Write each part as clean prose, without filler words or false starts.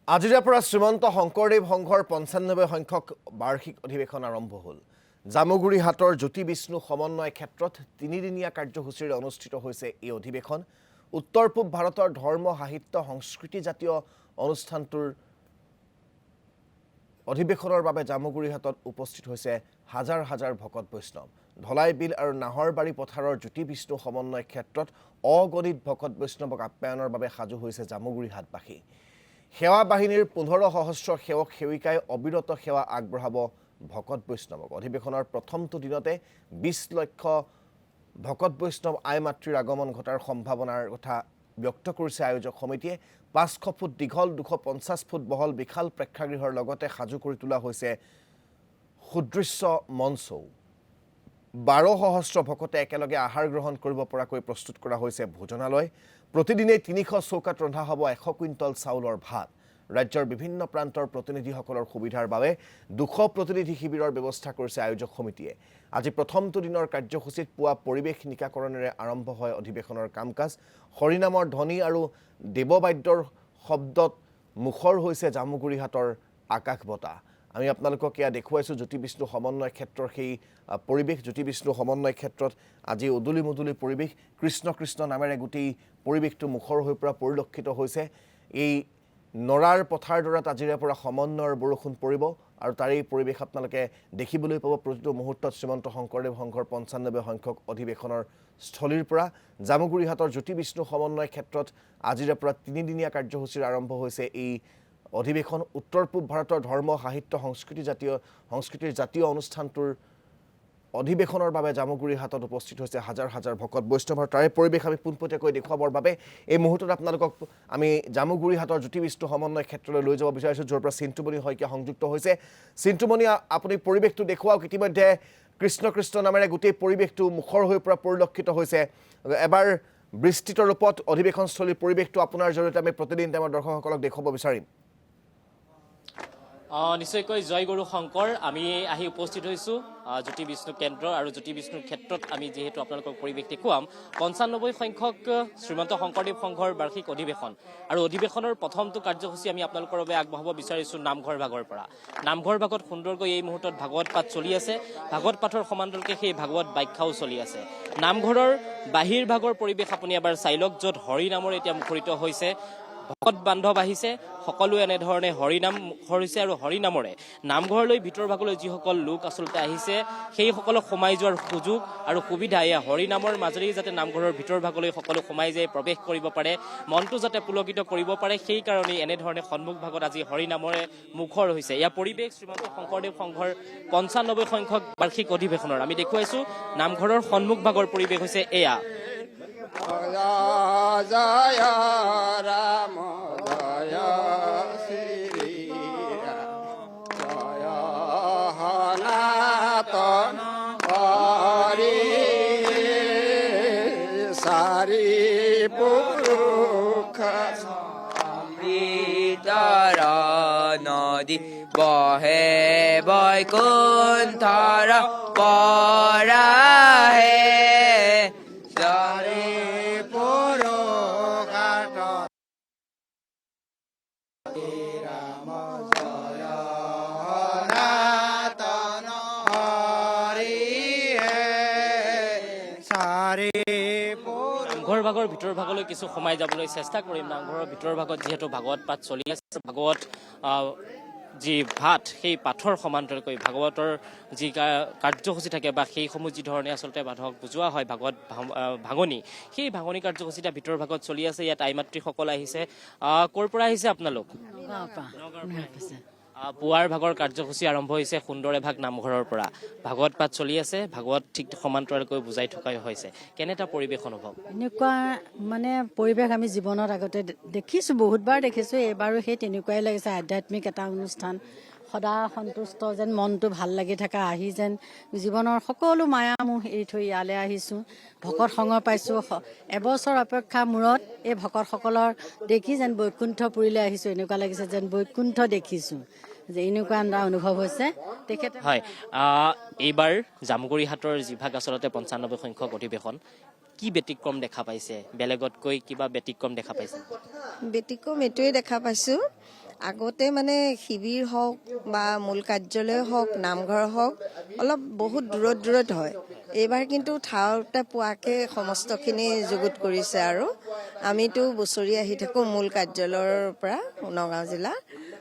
আজিৰে পৰা শ্ৰীমন্ত শংকৰদেৱ সংঘৰ ৯৫ সংখ্যক বাৰ্ষিক অধিৱেশন আৰম্ভ হ'ল। জামুগুৰিহাটৰ জ্যোতি বিষ্ণু সমন্বয় ক্ষেত্ৰত তিনিদিনীয়া কাৰ্যসূচীৰে অনুষ্ঠিত হৈছে এই অধিৱেশন। উত্তৰ পূব ভাৰতৰ ধৰ্ম সাহিত্য সংস্কৃতি জাতীয় অনুষ্ঠানটোৰ অধিৱেশনৰ বাবে জামুগুৰিহাটত উপস্থিত হৈছে হাজাৰ হাজাৰ ভকত বৈষ্ণৱ। ধলাই বিল আৰু নাহৰবাৰী পথাৰৰ জ্যোতি বিষ্ণু সমন্বয় ক্ষেত্ৰত অগণিত ভকত বৈষ্ণৱক আপ্যায়নৰ বাবে সাজু হৈছে জামুগুৰিহাটবাসী। সেৱা বাহিনীৰ ১৫ সহস্ৰ সেৱক সেৱিকাই অবিৰত সেৱা আগবঢ়াব ভকত বৈষ্ণৱক। অধিৱেশনৰ প্ৰথমটো দিনতে ২০ লক্ষ ভকত বৈষ্ণৱ আই মাতৃৰ আগমন ঘটাৰ সম্ভাৱনাৰ কথা ব্যক্ত কৰিছে আয়োজক সমিতিয়ে। ৫০০ ফুট দীঘল ২৫০ ফুট বহল বিশাল প্ৰেক্ষাগৃহৰ লগতে সাজু কৰি তোলা হৈছে সুদৃশ্য মঞ্চও। ১২ সহস্ৰ ভকতে একেলগে আহাৰ গ্ৰহণ কৰিব পৰাকৈ প্ৰস্তুত কৰা হৈছে ভোজনালয়। প্ৰতিদিনেই ৩০০ চৌকাত ৰন্ধা হ'ব ১০০ কুইণ্টল চাউলৰ ভাত। ৰাজ্যৰ বিভিন্ন প্ৰান্তৰ প্ৰতিনিধিসকলৰ সুবিধাৰ বাবে ২০০ প্ৰতিনিধি শিবিৰৰ ব্যৱস্থা কৰিছে আয়োজক সমিতিয়ে। আজি প্ৰথমটো দিনৰ কাৰ্যসূচীত পুৱা পৰিৱেশ নিকাকৰণেৰে আৰম্ভ হয় অধিৱেশনৰ কাম কাজ। হৰিনামৰ ধ্বনি আৰু দেৱবাদ্যৰ শব্দত মুখৰ হৈছে জামুগুৰিহাটৰ আকাশ বতাহ। আমি আপোনালোকক এয়া দেখুৱাইছোঁ জ্যোতি বিষ্ণু সমন্বয় ক্ষেত্ৰৰ সেই পৰিৱেশ। জ্যোতি বিষ্ণু সমন্বয় ক্ষেত্ৰত আজি উদুলি মুদুলি পৰিৱেশ, কৃষ্ণ কৃষ্ণ নামেৰে গোটেই পৰিৱেশটো মুখৰ হৈ পৰা পৰিলক্ষিত হৈছে। এই নৰাৰ পথাৰডৰাত আজিৰে পৰা সমন্বয়ৰ বৰষুণ পৰিব আৰু তাৰেই পৰিৱেশ আপোনালোকে দেখিবলৈ পাব প্ৰতিটো মুহূৰ্তত। শ্ৰীমন্ত শংকৰদেৱ সংঘৰ ৯৫ সংখ্যক অধিৱেশনৰ স্থলীৰ পৰা জামুগুৰিহাটৰ জ্যোতি বিষ্ণু সমন্বয় ক্ষেত্ৰত আজিৰে পৰা তিনিদিনীয়া কাৰ্যসূচীৰ আৰম্ভ হৈছে এই অধিৱেশন। উত্তৰ পূব ভাৰতৰ ধৰ্ম সাহিত্য সংস্কৃতিৰ জাতীয় অনুষ্ঠানটোৰ অধিৱেশনৰ বাবে জামুগুৰিহাটত উপস্থিত হৈছে হাজাৰ হাজাৰ ভকত বৈষ্ণৱ। তাৰে পৰিৱেশ আমি পোনপটীয়াকৈ দেখুৱাবৰ বাবে এই মুহূৰ্তত আপোনালোকক আমি জামুগুৰিহাটৰ জ্যোতি বিষ্ণু সমন্বয় ক্ষেত্ৰলৈ লৈ যাব বিচাৰিছোঁ, য'ৰ পৰা চিন্তুমণি শইকীয়া সংযুক্ত হৈছে। চিন্তুমণি, আপুনি পৰিৱেশটো দেখুৱাওক। ইতিমধ্যে কৃষ্ণ কৃষ্ণ নামেৰে গোটেই পৰিৱেশটো মুখৰ হৈ পৰা পৰিলক্ষিত হৈছে। এবাৰ বিস্তৃত ৰূপত অধিৱেশনস্থলীৰ পৰিৱেশটো আপোনাৰ জৰিয়তে আমি প্ৰতিদিন আমাৰ দৰ্শকসকলক দেখুৱাব বিচাৰিম। নিশ্চয়কৈ জয় গুৰু শংকৰ। আমি আহি উপস্থিত হৈছোঁ জ্যোতি বিষ্ণু কেন্দ্ৰ আৰু জ্যোতি বিষ্ণুৰ ক্ষেত্ৰত আমি যিহেতু আপোনালোকক পৰিৱেশ দেখুৱাম ৯৫ সংখ্যক শ্ৰীমন্ত শংকৰদেৱ সংঘৰ বাৰ্ষিক অধিৱেশন আৰু অধিৱেশনৰ প্ৰথমটো কাৰ্যসূচী আমি আপোনালোকৰ বাবে আগবঢ়াব বিচাৰিছোঁ নামঘৰ ভাগৰ পৰা। নামঘৰ ভাগত সুন্দৰকৈ এই মুহূৰ্তত ভাগৱত পাঠ চলি আছে। ভাগৱত পাঠৰ সমান্তৰালকৈ সেই ভাগৱত ব্যাখ্যাও চলি আছে। নামঘৰৰ বাহিৰ ভাগৰ পৰিৱেশ আপুনি এবাৰ চাই লওক, য'ত হৰি নামৰ এতিয়া মুখৰিত হৈছে। ভকত বান্ধৱ আহিছে, সকলোৱে এনেধৰণে হৰিনাম মুখৰ হৈছে আৰু হৰিনামৰে নামঘৰলৈ ভিতৰ ভাগলৈ যিসকল লোক আচলতে আহিছে সেইসকলক সোমাই যোৱাৰ সুযোগ আৰু সুবিধা এয়া হৰিনামৰ মাজেৰেই যাতে নামঘৰৰ ভিতৰ ভাগলৈ সকলো সোমাই যায় প্ৰৱেশ কৰিব পাৰে, মনটো যাতে পুলকিত কৰিব পাৰে, সেইকাৰণেই এনেধৰণে সন্মুখ ভাগত আজি হৰিনামৰে মুখৰ হৈছে। এয়া পৰিৱেশ শ্ৰীমন্ত শংকৰদেৱ সংঘৰ ৯৫ সংখ্যক বাৰ্ষিক অধিৱেশনৰ আমি দেখুৱাইছোঁ। নামঘৰৰ সন্মুখ ভাগৰ পৰিৱেশ হৈছে এয়া। জয় ৰাম জয় শ্ৰী ৰাম জয় সনাতন হৰি চাৰি পুৰুষ অমৃতৰ নদী বহে বৈকুণ্ঠৰ পৰা হে নামঘৰ ভাগৰ ভিতৰ ভাগলৈ কিছু সোমাই যাবলৈ চেষ্টা কৰিম। নামঘৰৰ ভিতৰ ভাগত যিহেতু ভাগৱত পাঠ চলি আছে, ভাগৱত যি পাঠ সেই পাঠৰ সমান্তৰালকৈ ভাগৱতৰ যি কাৰ্যসূচী থাকে বা সেইসমূহ যি ধৰণে আচলতে মানুহক বুজোৱা হয় ভাগৱত ভাঙনি, সেই ভাঙনি কাৰ্যসূচীটা ভিতৰ ভাগত চলি আছে। ইয়াত আই মাতৃসকল আহিছে। ক'ৰ পৰা আহিছে আপোনালোক? পুৱাৰ ভাগৰ কাৰ্যসূচী আৰম্ভ হৈছে সুন্দৰ এভাগ নামঘৰৰ পৰা। ভাগৱত পাঠ চলি আছে, ভাগৱত ঠিক সমান্তৰালকৈ বুজাই থকাই হৈছে। কেনে এটা পৰিৱেশ অনুভৱ? এনেকুৱা মানে পৰিৱেশ আমি জীৱনত আগতে দেখিছোঁ, বহুতবাৰ দেখিছোঁ। এইবাৰো সেই তেনেকুৱাই লাগিছে। আধ্যাত্মিক এটা অনুষ্ঠান, সদা সন্তুষ্ট যেন, মনটো ভাল লাগি থকা, আহি যেন জীৱনৰ সকলো মায়ামোহ এৰি থৈ ইয়ালৈ আহিছোঁ। ভকত সংগ পাইছোঁ। এবছৰ অপেক্ষা মূৰত এই ভকতসকলৰ দেখি যেন বৈকুণ্ঠপুৰীলৈ আহিছোঁ। এনেকুৱা লাগিছে যেন বৈকুণ্ঠ দেখিছোঁ, যে এনেকুৱা এটা অনুভৱ হৈছে। তেখেতে হয়, এইবাৰ জামুগুৰিহাটৰ যিভাগ আচলতে ৯৫ সংখ্যক অধিৱেশন, কি ব্যতিক্ৰম দেখা পাইছে? বেলেগতকৈ কিবা ব্যতিক্ৰম দেখা পাইছে? ব্যতিক্ৰম এইটোৱে দেখা পাইছোঁ, আগতে মানে শিবিৰ হওক বা মূল কাৰ্যালয় হওক নামঘৰ হওক অলপ বহুত দূৰত দূৰত হয়। এইবাৰ কিন্তু ঠাইতে পোৱাকে সমস্তখিনি যুগুত কৰিছে আৰু আমিতো বছৰি আহি থাকোঁ মূল কাৰ্যালয়ৰ পৰা নগাঁও জিলা,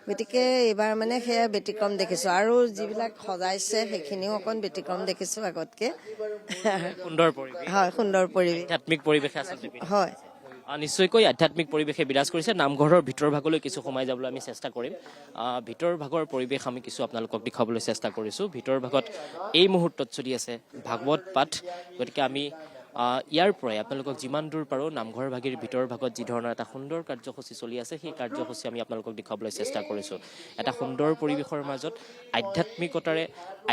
গতিকে এইবাৰ মানে সেয়া ব্যতিক্ৰম দেখিছোঁ আৰু যিবিলাক সজাইছে সেইখিনিও অকণ ব্যতিক্ৰম দেখিছোঁ আগতকৈ। সুন্দৰ পৰিৱেশ, হয়, সুন্দৰ পৰিৱেশ, আধ্যাত্মিক পৰিৱেশে আচলতে হয়। নিশ্চয়কৈ আধ্যাত্মিক পৰিৱেশে বিৰাজ কৰিছে। নামঘৰৰ ভিতৰ ভাগলৈ কিছু সোমাই যাবলৈ আমি চেষ্টা কৰিম। ভিতৰ ভাগৰ পৰিৱেশ আমি কিছু আপোনালোকক দেখুৱাবলৈ চেষ্টা কৰিছোঁ। ভিতৰ ভাগত এই মুহূৰ্তত চলি আছে ভাগৱত পাঠ, গতিকে আমি ইয়াৰ পৰাই আপোনালোকক যিমান দূৰ পাৰোঁ নামঘৰ ভাগিৰ ভিতৰ ভাগত যি ধৰণৰ এটা সুন্দৰ কাৰ্যসূচী চলি আছে সেই কাৰ্যসূচী আমি আপোনালোকক দেখুৱাবলৈ চেষ্টা কৰিছোঁ। এটা সুন্দৰ পৰিৱেশৰ মাজত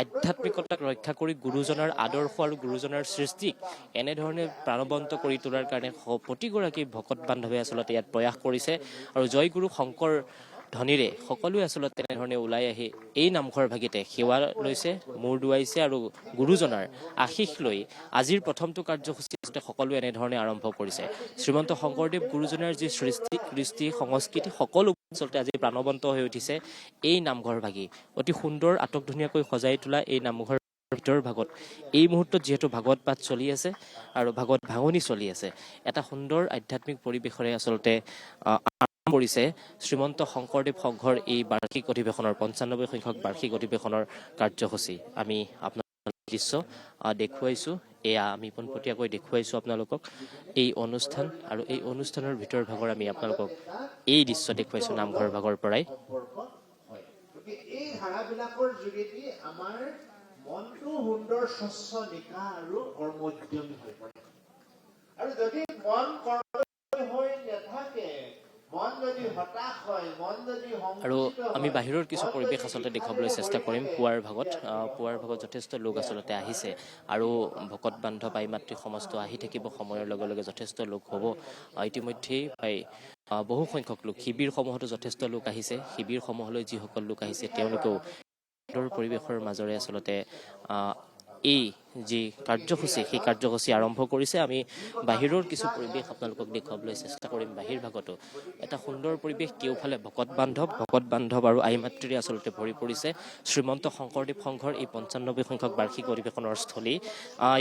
আধ্যাত্মিকতাক ৰক্ষা কৰি গুৰুজনাৰ আদৰ্শ আৰু গুৰুজনাৰ সৃষ্টিক এনেধৰণে প্ৰাণৱন্ত কৰি তোলাৰ কাৰণে প্ৰতিগৰাকী ভকত বান্ধৱে আচলতে ইয়াত প্ৰয়াস কৰিছে আৰু জয়গুৰু শংকৰ ধ্বনিৰে সকলোৱে আচলতে তেনেধৰণে ওলাই আহি এই নামঘৰ ভাগিতে সেৱা লৈছে, মূৰ দুৱাইছে আৰু গুৰুজনাৰ আশীষ লৈ আজিৰ প্ৰথমটো কাৰ্যসূচী সকলোৱে এনেধৰণে আৰম্ভ কৰিছে। শ্ৰীমন্ত শংকৰদেৱ গুৰুজনাৰ যি সৃষ্টি কৃষ্টি সংস্কৃতি সকলো আচলতে আজি প্ৰাণৱন্ত হৈ উঠিছে এই নামঘৰ ভাগি। অতি সুন্দৰ আটকধুনীয়াকৈ সজাই তোলা এই নামঘৰ ভিতৰ ভাগত এই মুহূৰ্তত যিহেতু ভাগৱত পাঠ চলি আছে আৰু ভাগৱত ভাঙনি চলি আছে, এটা সুন্দৰ আধ্যাত্মিক পৰিৱেশৰে আচলতে আৰম্ভ কৰিছে শ্ৰীমন্ত শংকৰদেৱ সংঘৰ এই বাৰ্ষিক অধিৱেশনৰ ৯৫ সংখ্যক বাৰ্ষিক অধিৱেশনৰ কাৰ্যসূচী। আমি আপোনালোকক দৃশ্য দেখুৱাইছোঁ, এয়া আমি পোনপটীয়াকৈ দেখুৱাইছোঁ আপোনালোকক এই অনুষ্ঠান আৰু এই অনুষ্ঠানৰ ভিতৰ ভাগৰ আমি আপোনালোকক এই দৃশ্য দেখুৱাইছোঁ নামঘৰ ভাগৰ পৰাই। এই ধাৰাবিলাকৰ যোগেদি আমাৰ মনটো সুন্দৰ স্বচ্ছ নিকা আৰু কৰ্মোদ্যমী হৈ পৰে। আৰু যদি মন কৰ্মোদ্যমী হৈ নাথাকে, মন যদি হতাশ হয়, মন যদি আৰু আমি বাহিৰৰ কিছু পৰিৱেশ আচলতে দেখুৱাবলৈ চেষ্টা কৰিম। পুৱাৰ ভাগত যথেষ্ট লোক আচলতে আহিছে আৰু ভকত বান্ধৱ আই মাতৃ সমস্ত আহি থাকিব। সময়ৰ লগে লগে যথেষ্ট লোক হ'ব। ইতিমধ্যেই প্ৰায় বহু সংখ্যক লোক শিবিৰসমূহতো যথেষ্ট লোক আহিছে। শিবিৰসমূহলৈ যিসকল লোক আহিছে তেওঁলোকেও পৰিৱেশৰ মাজৰে আচলতে এই যি কাৰ্যসূচী সেই কাৰ্যসূচী আৰম্ভ কৰিছে। আমি বাহিৰৰ কিছু পৰিৱেশ আপোনালোকক দেখুৱাবলৈ চেষ্টা কৰিম। বাহিৰ ভাগতো এটা সুন্দৰ পৰিৱেশ, কেওফালে ভকত বান্ধৱ আৰু আই মাতৃৰে আচলতে ভৰি পৰিছে শ্ৰীমন্ত শংকৰদেৱ সংঘৰ এই ৯৫ সংখ্যক বাৰ্ষিক অধিৱেশনৰ স্থলী।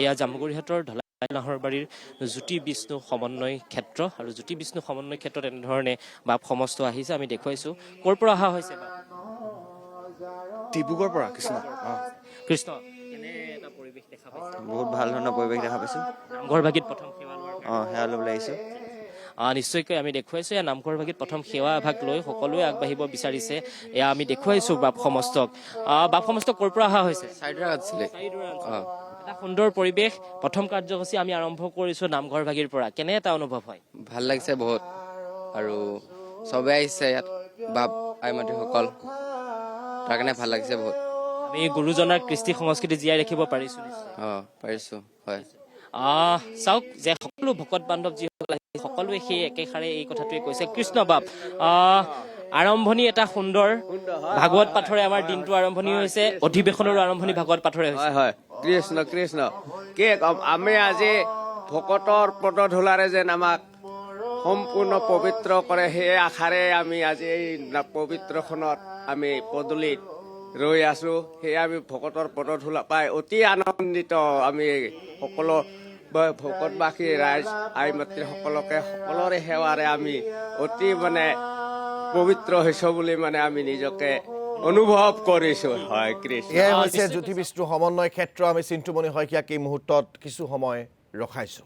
এয়া জামুগুৰিহাটৰ ঢলাই নাহৰবাৰীৰ জ্যোতি বিষ্ণু সমন্বয় ক্ষেত্ৰ আৰু জ্যোতি বিষ্ণু সমন্বয় ক্ষেত্ৰত এনেধৰণে বাপ সমস্ত আহিছে। আমি দেখুৱাইছোঁ। ক'ৰ পৰা অহা হৈছে বাপ? ডিব্ৰুগড়ৰ পৰা। কৃষ্ণ, কেনে এটা পৰিৱেশ দেখা পাইছে? বহুত ভাল ধৰণৰ পৰিৱেশ দেখা পাইছোঁ। নামঘৰ ভাগিত প্ৰথম সেৱা লোৱাৰ সেৱা ল'বলৈ আহিছোঁ। নিশ্চয়কৈ আমি দেখুৱাইছোঁ। এয়া নামঘৰ ভাগিত প্ৰথম সেৱা এভাগ লৈ সকলোৱে আগবাঢ়িব বিচাৰিছে। এয়া আমি দেখুৱাইছোঁ বাপ সমস্তক। ক'ৰ পৰা অহা হৈছে? এটা সুন্দৰ পৰিৱেশ, প্ৰথম কাৰ্যসূচী আমি আৰম্ভ কৰিছোঁ নামঘৰ ভাগিৰ পৰা। কেনে এটা অনুভৱ হয়? ভাল লাগিছে বহুত, আৰু চবে আহিছে ইয়াত বাপ আই মাতৃসকল, তাৰ কাৰণে ভাল লাগিছে বহুত। আমি গুৰুজনাৰ কৃষ্টি সংস্কৃতি জীয়াই ৰাখিব পাৰিছোঁ। পাৰিছোঁ, হয়। চাওক যে সকলো ভকত বান্ধৱ যিসকল আহিছে সকলোৱে সেই একেষাৰে এই কথাটোৱে কৈছে। কৃষ্ণ বাপ, আৰম্ভণি এটা সুন্দৰ ভাগৱত পাঠৰে আমাৰ দিনটো আৰম্ভণি হৈছে, অধিৱেশনৰো আৰম্ভণি ভাগৱত পাঠৰে হৈছে। হয়, কৃষ্ণ কৃষ্ণ। কি কম, আমি আজি ভকতৰ পদধূলাৰে যেন আমাক সম্পূৰ্ণ পবিত্ৰ কৰে, সেই আশাৰে আমি আজি এই পবিত্ৰখনত আমি পদূলিত ৰৈ আছোঁ। সেয়ে আমি ভকতৰ পদধূলা পাই অতি আনন্দিত। আমি সকলো ভকতবাসী ৰাইজ আই মাতৃ সকলোৰে সেৱাৰে আমি অতি পবিত্ৰ হৈছোঁ বুলি আমি নিজকে অনুভৱ কৰিছোঁ। হয়, কৃষ্ণ। এয়াই হৈছে জ্যোতি বিষ্ণু সমন্বয় ক্ষেত্ৰ। আমি চিন্তুমণি শইকীয়াক এই মুহূৰ্তত কিছু সময় ৰখাইছোঁ।